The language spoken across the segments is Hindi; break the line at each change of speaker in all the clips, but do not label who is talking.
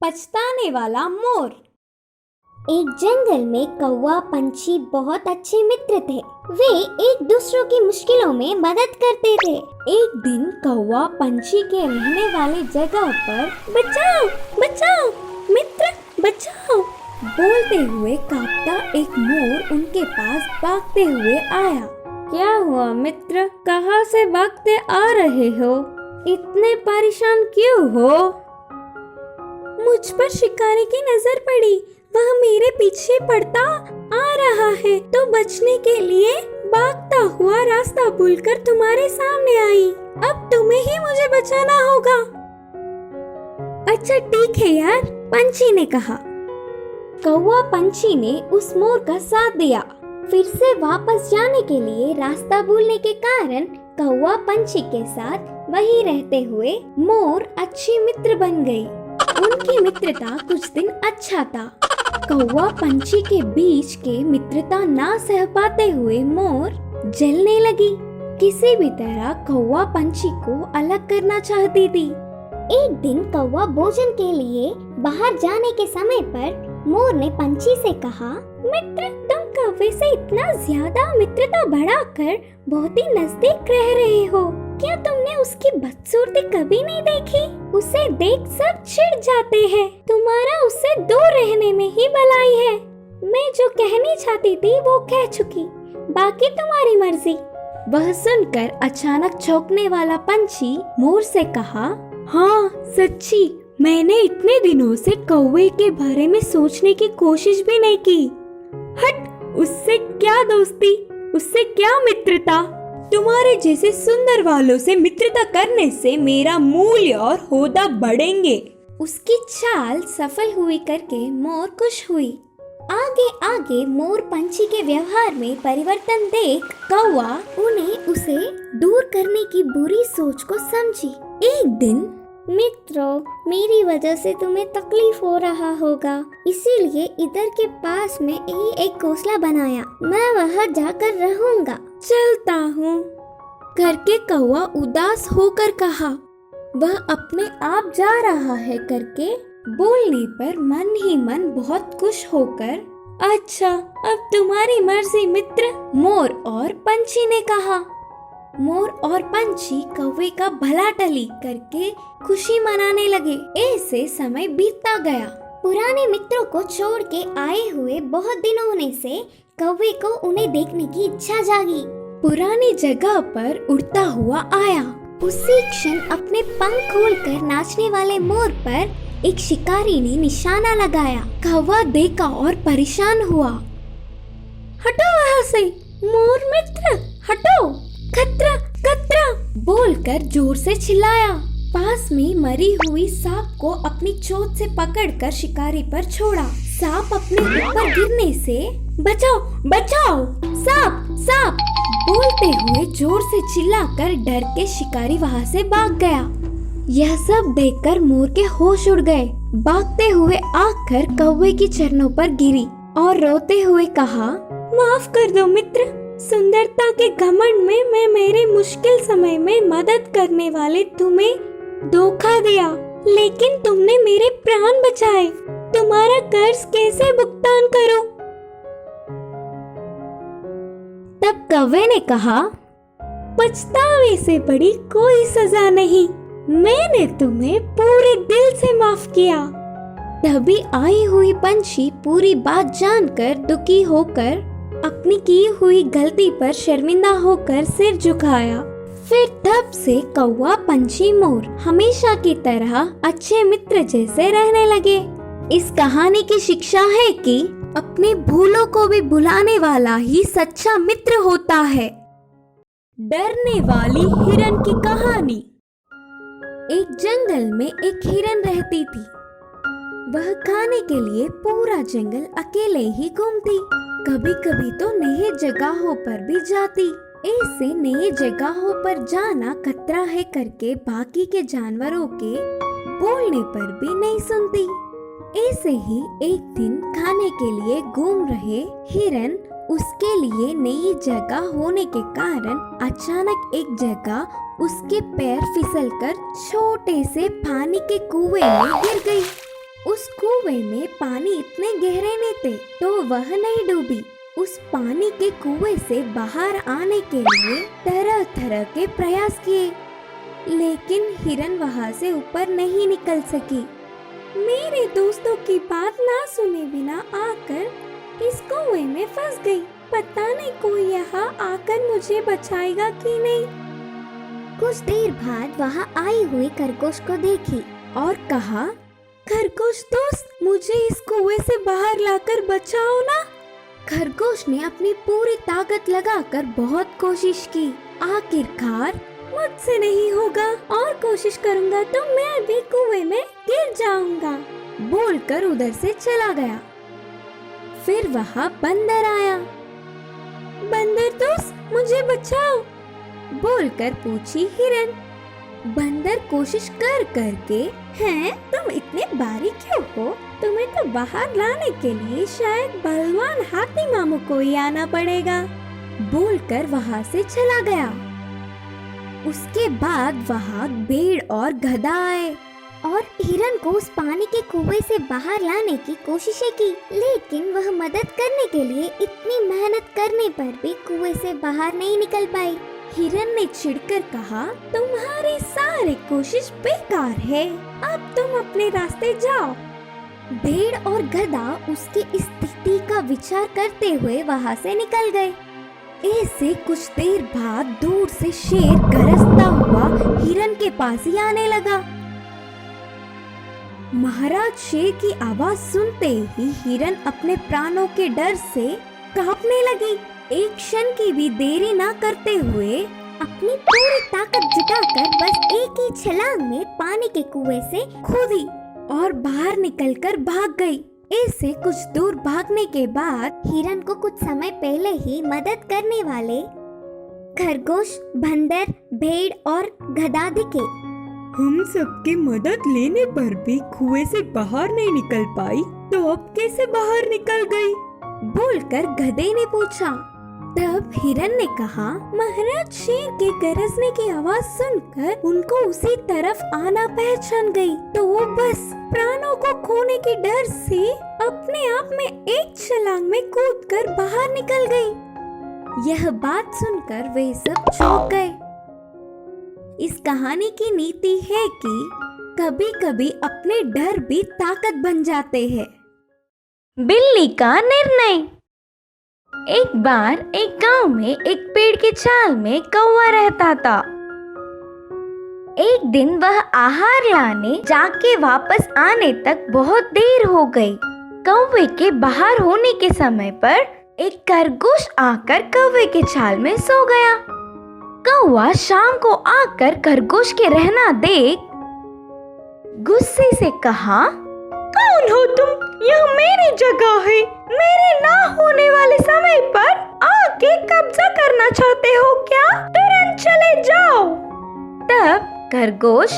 पछताने वाला मोर।
एक जंगल में कौवा पंछी बहुत अच्छे मित्र थे। वे एक दूसरों की मुश्किलों में मदद करते थे।
एक दिन कौवा पंछी के रहने वाले जगह पर बचाओ बचाओ मित्र बचाओ बोलते हुए कांपता एक मोर उनके पास भागते हुए आया। क्या हुआ मित्र, कहाँ से भागते आ रहे हो? इतने परेशान क्यों हो? मुझ पर शिकारी की नजर पड़ी, वह मेरे पीछे पड़ता आ रहा है तो बचने के लिए भागता हुआ रास्ता भूलकर तुम्हारे सामने आई। अब तुम्हें ही मुझे बचाना होगा। अच्छा ठीक है यार, पंछी ने कहा। कौवा पंछी ने उस मोर का साथ दिया। फिर से वापस जाने के लिए रास्ता भूलने के कारण कौवा पंछी के साथ वहीं रहते हुए मोर अच्छी मित्र बन गई। उनकी मित्रता कुछ दिन अच्छा था। कौवा पंछी के बीच के मित्रता ना सह पाते हुए मोर जलने लगी। किसी भी तरह कौवा पंछी को अलग करना चाहती थी।
एक दिन कौवा भोजन के लिए बाहर जाने के समय पर मोर ने पंछी से कहा,
मित्र, तुम कौवे से इतना ज्यादा मित्रता बढ़ाकर बहुत ही नजदीक रह रहे हो। क्या तुमने उसकी बदसूरती कभी नहीं देखी? उसे देख सब चिढ़ जाते हैं। तुम्हारा उससे दूर रहने में ही भलाई है। मैं जो कहनी चाहती थी वो कह चुकी, बाकी तुम्हारी मर्जी। वह सुनकर अचानक चौंकने वाला पंछी मोर से कहा, हाँ सच्ची, मैंने इतने दिनों से कौवे के बारे में सोचने की कोशिश भी नहीं की। हट, उससे क्या दोस्ती, उससे क्या मित्रता। तुम्हारे जैसे सुंदर वालों से मित्रता करने से मेरा मूल्य और होदा बढ़ेंगे। उसकी चाल सफल हुई करके मोर खुश हुई।
आगे आगे मोर पंछी के व्यवहार में परिवर्तन देख कौवा उन्हें उसे दूर करने की बुरी सोच को समझी। एक दिन, मित्रों, मेरी वजह से तुम्हें तकलीफ हो रहा होगा, इसीलिए इधर के पास में ही एक घोंसला बनाया। मैं वहाँ जाकर रहूंगा।
चलता हूँ करके कौवा उदास होकर कहा। वह अपने आप जा रहा है करके बोलने पर मन ही मन बहुत खुश होकर, अच्छा अब तुम्हारी मर्जी मित्र, मोर और पंछी ने कहा। मोर और पंछी कौवे का भला टली करके खुशी मनाने लगे। ऐसे समय बीतता गया।
पुराने मित्रों को छोड़ के आए हुए बहुत दिन होने से कौवे को उन्हें देखने की इच्छा जागी।
पुरानी जगह पर उड़ता हुआ आया।
उसी क्षण अपने पंख खोलकर नाचने वाले मोर पर एक शिकारी ने निशाना लगाया।
कौवा देखा और परेशान हुआ। हटो वहाँ से, मोर मित्र, हटो, खतरा खतरा बोलकर जोर से चिल्लाया। पास में मरी हुई सांप को अपनी चोंच से पकड़कर शिकारी पर छोड़ा। सांप अपने ऊपर गिरने से, बचाओ बचाओ, सांप सांप बोलते हुए जोर से चिल्लाकर डर के शिकारी वहाँ से भाग गया। यह सब देखकर मोर के होश उड़ गए। भागते हुए आकर कौवे की चरणों पर गिरी और रोते हुए कहा, माफ कर दो मित्र, सुंदरता के घमंड में मैं मेरे मुश्किल समय में मदद करने वाले तुम्हें धोखा दिया, लेकिन तुमने मेरे प्राण बचाए। तुम्हारा कर्ज कैसे भुगतान करूं? तब कौवे ने कहा, पछतावे से बड़ी कोई सजा नहीं, मैंने तुम्हें पूरे दिल से माफ किया। तभी आई हुई पंछी पूरी बात जानकर दुखी होकर अपनी की हुई गलती पर शर्मिंदा होकर सिर झुकाया। फिर तब से कौवा पंछी मोर हमेशा की तरह अच्छे मित्र जैसे रहने लगे। इस कहानी की शिक्षा है कि अपने भूलों को भी भुलाने वाला ही सच्चा मित्र होता है। डरने वाली हिरन की कहानी। एक जंगल में एक हिरन रहती थी। वह खाने के लिए पूरा जंगल अकेले ही घूमती। कभी कभी तो नई जगहों पर भी जाती। ऐसे नई जगहों पर जाना खतरा है करके बाकी के जानवरों के बोलने पर भी नहीं सुनती। ऐसे ही एक दिन खाने के लिए घूम रहे हिरन उसके लिए नई जगह होने के कारण अचानक एक जगह उसके पैर फिसलकर छोटे से पानी के कुएं में गिर गई।
कुएं में पानी इतने गहरे में थे तो वह नहीं डूबी। उस पानी के कुएं से बाहर आने के लिए तरह तरह के प्रयास किए, लेकिन हिरन वहां से ऊपर नहीं निकल सकी। मेरे दोस्तों की बात ना सुने बिना आकर इस कुएं में फंस गई। पता नहीं कोई यहाँ आकर मुझे बचाएगा कि नहीं। कुछ देर बाद वहाँ आई हुई खरगोश को देखी और कहा, खरगोश दोस्त, मुझे इस कुएं से बाहर लाकर बचाओ ना। खरगोश ने अपनी पूरी ताकत लगाकर बहुत कोशिश की। आखिरकार मुझसे नहीं होगा, और कोशिश करूंगा तो मैं भी कुएं में गिर जाऊंगा, बोलकर उधर से चला गया। फिर वहाँ बंदर आया। बंदर दोस्त, मुझे बचाओ, बोलकर पूछी हिरन। बंदर कोशिश कर करके, हैं तुम इतने बारीक क्यों हो? तुम्हें तो बाहर लाने के लिए शायद बलवान हाथी मामू को ही आना पड़ेगा, बोलकर वहाँ से चला गया। उसके बाद वहाँ भेड़ और गधा आए और हिरन को उस पानी के कुएं से बाहर लाने की कोशिशें की, लेकिन वह मदद करने के लिए इतनी मेहनत करने पर भी कुएं से बाहर नहीं निकल पाई। हिरन ने चिढ़कर कहा, तुम्हारी सारी कोशिश बेकार है, अब तुम अपने रास्ते जाओ। भेड़ और गधा उसकी स्थिति का विचार करते हुए वहाँ से निकल गए। ऐसे कुछ देर बाद दूर से शेर गरजता हुआ हिरन के पास ही आने लगा। महाराज शेर की आवाज सुनते ही हिरन अपने प्राणों के डर से कांपने लगी। एक क्षण की भी देरी ना करते हुए अपनी पूरी ताकत जुटाकर बस एक ही छलांग में पानी के कुएं से कूदी और बाहर निकलकर भाग गई। ऐसे कुछ दूर भागने के बाद हिरन को कुछ समय पहले ही मदद करने वाले खरगोश, बंदर, भेड़ और गधा दिखे।
हम सबकी मदद लेने पर भी कुएं से बाहर नहीं निकल पाई, तो अब कैसे बाहर निकल गई?
बोलकर गधे ने पूछा। तब हिरन ने कहा, महाराज शेर के गरजने की आवाज सुनकर उनको उसी तरफ आना पहचान गई, तो वो बस प्राणों को खोने के डर से अपने आप में एक छलांग में कूदकर बाहर निकल गई। यह बात सुनकर वे सब चौंक गए। इस कहानी की नीति है कि कभी कभी अपने डर भी ताकत बन जाते हैं।
बिल्ली का निर्णय। एक बार एक गांव में एक पेड़ की छाल में कौवा रहता था। एक दिन वह आहार लाने जाके वापस आने तक बहुत देर हो गई। कौवे के बाहर होने के समय पर एक खरगोश आकर कौवे के छाल में सो गया। कौवा शाम को आकर खरगोश के रहना देख गुस्से से कहा, कौन हो तुम? यह मेरी जगह है। मेरे ना होने वाले समय पर आके कब्जा करना चाहते हो क्या? तुरंत चले जाओ। तब खरगोश,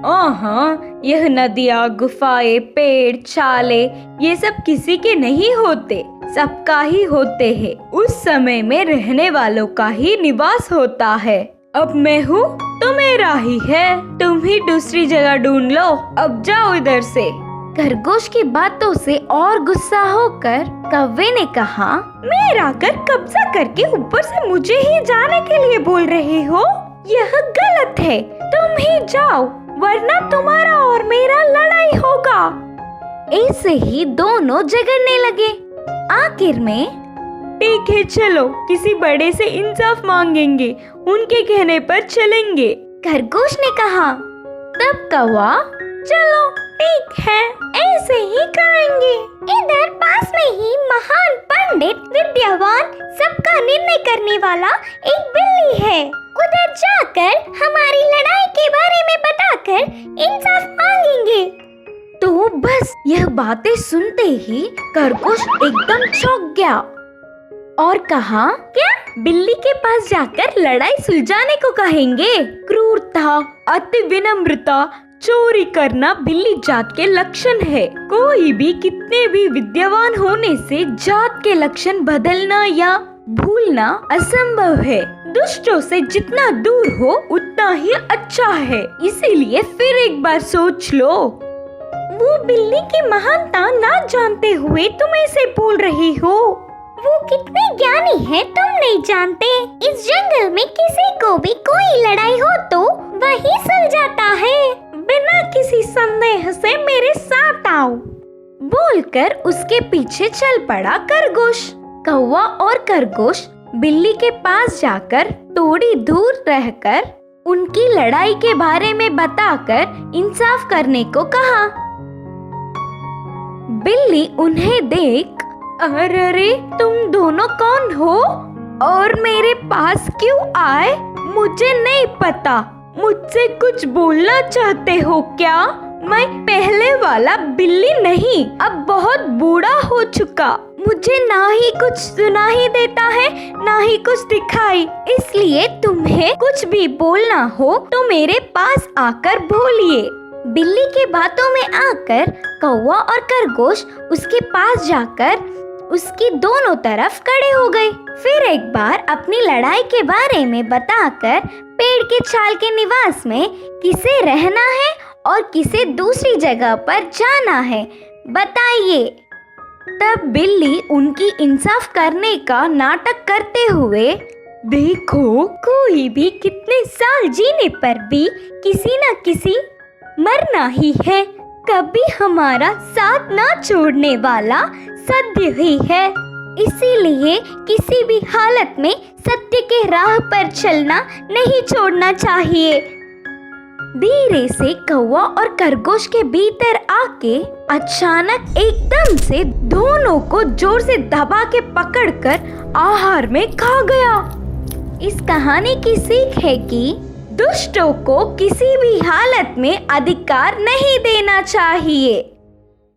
हाँ, यह नदियाँ, गुफाएं, पेड़, छाले, ये सब किसी के नहीं होते, सबका ही होते हैं। उस समय में रहने वालों का ही निवास होता है। अब मैं हूँ तो मेरा ही है, तुम ही दूसरी जगह ढूंढ लो। अब जाओ इधर से। खरगोश की बातों से और गुस्सा होकर कौवे ने कहा, मेरा घर कब्जा करके ऊपर से मुझे ही जाने के लिए बोल रहे हो? यह गलत है, तुम ही जाओ, वरना तुम्हारा और मेरा लड़ाई होगा। ऐसे ही दोनों झगड़ने लगे। आखिर में, ठीक है चलो, किसी बड़े से इंसाफ मांगेंगे, उनके कहने पर चलेंगे, खरगोश ने कहा। तब कौवा, चलो ठीक है, ऐसे ही करेंगे। इधर पास में ही महान पंडित, विद्यावान, सबका निर्णय करने वाला एक बिल्ली है। उधर जाकर हमारी लड़ाई के बारे में बताकर इंसाफ मांगेंगे। तो बस यह बातें सुनते ही खरगोश एकदम चौंक गया और कहा, क्या बिल्ली के पास जाकर लड़ाई सुलझाने को कहेंगे? क्रूरता, अति विनम्रता, चोरी करना बिल्ली जात के लक्षण है। कोई भी कितने भी विद्यावान होने से जात के लक्षण बदलना या भूलना असंभव है। दुष्टों से जितना दूर हो उतना ही अच्छा है। इसीलिए फिर एक बार सोच लो। वो बिल्ली की महानता ना जानते हुए तुम ऐसे बोल रही हो।
वो कितने ज्ञानी है तुम नहीं जानते। इस जंगल में किसी को भी कोई लड़ाई हो तो वही सुलझाता है।
बिना किसी संदेह से मेरे साथ आओ, बोलकर उसके पीछे चल पड़ा खरगोश। कौवा और खरगोश बिल्ली के पास जाकर थोड़ी दूर रहकर उनकी लड़ाई के बारे में बताकर इंसाफ करने को कहा। बिल्ली उन्हें देख, अरे तुम दोनों कौन हो और मेरे पास क्यों आए? मुझे नहीं पता, मुझसे कुछ बोलना चाहते हो क्या? मैं पहले वाला बिल्ली नहीं, अब बहुत बूढ़ा हो चुका। मुझे ना ही कुछ सुनाई देता है ना ही कुछ दिखाई, इसलिए तुम्हें कुछ भी बोलना हो तो मेरे पास आकर बोलिए।
बिल्ली के बातों में आकर कौवा और खरगोश उसके पास जाकर उसकी दोनों तरफ खड़े हो गए। फिर एक बार अपनी लड़ाई के बारे में बताकर पेड़ के छाल के निवास में किसे रहना है और किसे दूसरी जगह पर जाना है, बताइए।
तब बिल्ली उनकी इंसाफ करने का नाटक करते हुए, देखो कोई भी कितने साल जीने पर भी किसी न किसी मरना ही है। कभी हमारा साथ ना छोड़ने वाला सत्य ही है, इसीलिए किसी भी हालत में सत्य के राह पर चलना नहीं छोड़ना चाहिए। धीरे से कौवा और खरगोश के भीतर आके अचानक एकदम से दोनों को जोर से दबा के पकड़कर आहार में खा गया। इस कहानी की सीख है कि दुष्टों को किसी भी हालत में अधिकार नहीं देना चाहिए।